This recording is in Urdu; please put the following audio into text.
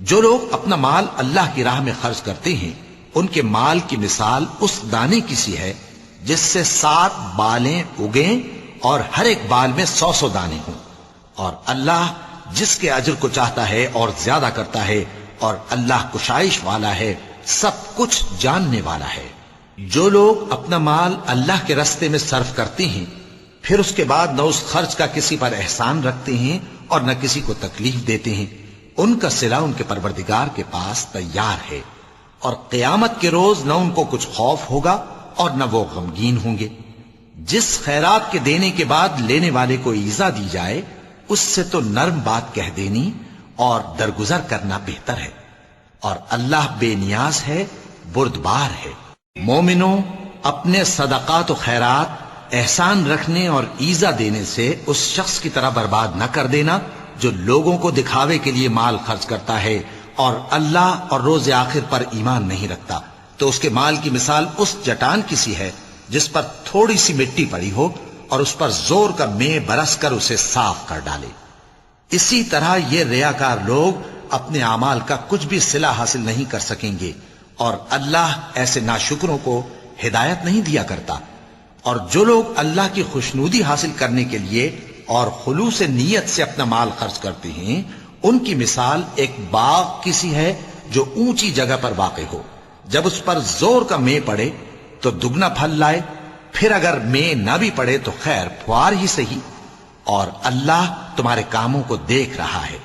جو لوگ اپنا مال اللہ کی راہ میں خرچ کرتے ہیں ان کے مال کی مثال اس دانے کی سی ہے جس سے 7 بالیں اگیں اور ہر ایک بال میں 100 دانے ہوں، اور اللہ جس کے اجر کو چاہتا ہے اور زیادہ کرتا ہے، اور اللہ کشائش والا ہے، سب کچھ جاننے والا ہے۔ جو لوگ اپنا مال اللہ کے راستے میں صرف کرتے ہیں پھر اس کے بعد نہ اس خرچ کا کسی پر احسان رکھتے ہیں اور نہ کسی کو تکلیف دیتے ہیں، ان کا صلہ ان کے پروردگار کے پاس تیار ہے، اور قیامت کے روز نہ ان کو کچھ خوف ہوگا اور نہ وہ غمگین ہوں گے۔ جس خیرات کے دینے کے بعد لینے والے کو ایذا دی جائے اس سے تو نرم بات کہہ دینی اور درگزر کرنا بہتر ہے، اور اللہ بے نیاز ہے، بردبار ہے۔ مومنوں، اپنے صدقات و خیرات احسان رکھنے اور ایذا دینے سے اس شخص کی طرح برباد نہ کر دینا جو لوگوں کو دکھاوے کے لیے مال خرچ کرتا ہے اور اللہ اور روز آخر پر ایمان نہیں رکھتا، تو اس کے مال کی مثال اس چٹان کی سی ہے جس پر تھوڑی سی مٹی پڑی ہو اور اس پر زور کا مے برس کر اسے صاف کر ڈالے۔ اسی طرح یہ ریاکار لوگ اپنے اعمال کا کچھ بھی صلہ حاصل نہیں کر سکیں گے، اور اللہ ایسے ناشکروں کو ہدایت نہیں دیا کرتا۔ اور جو لوگ اللہ کی خوشنودی حاصل کرنے کے لیے اور خلوص نیت سے اپنا مال خرچ کرتے ہیں ان کی مثال ایک باغ کی سی ہے جو اونچی جگہ پر واقع ہو، جب اس پر زور کا مے پڑے تو دگنا پھل لائے، پھر اگر مے نہ بھی پڑے تو خیر پھوار ہی صحیح، اور اللہ تمہارے کاموں کو دیکھ رہا ہے۔